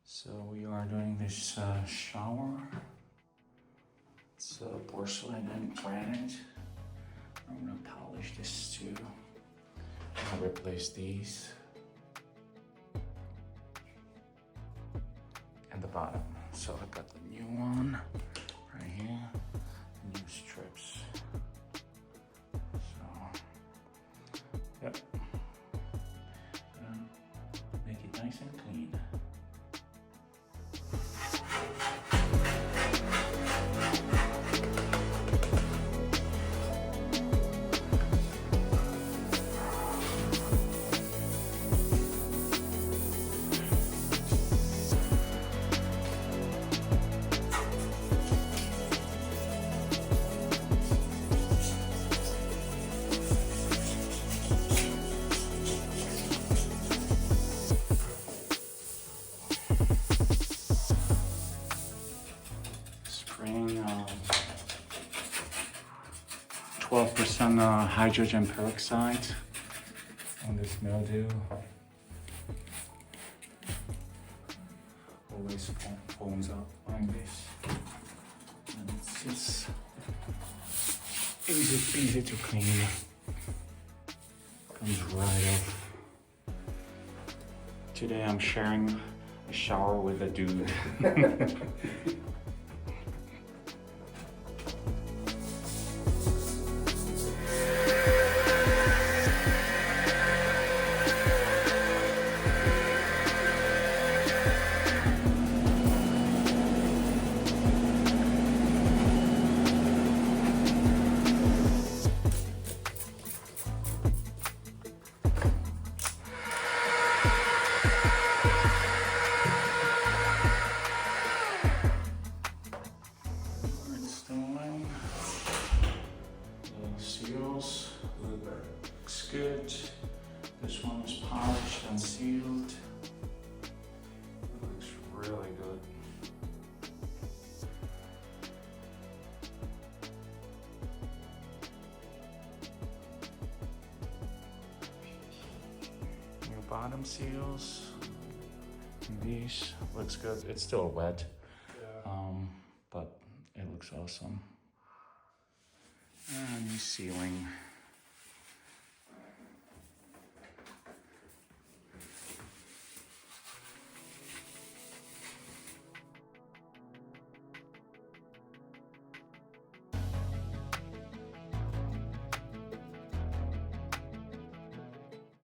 So we are doing this shower. It's porcelain and granite. I'm gonna polish this too. I'll replace these and the bottom. So I got the new one right here, new strips. So, yep. Make it nice and clean. Spraying 12% hydrogen peroxide on this mildew. Always foams up like this, and it's just easy to clean. Comes right off. Today I'm sharing a shower with a dude. Installing the seals. Looks good. This one is polished and sealed. It looks really good. New bottom seals. And these looks good. It's still wet, but it looks awesome. And new ceiling.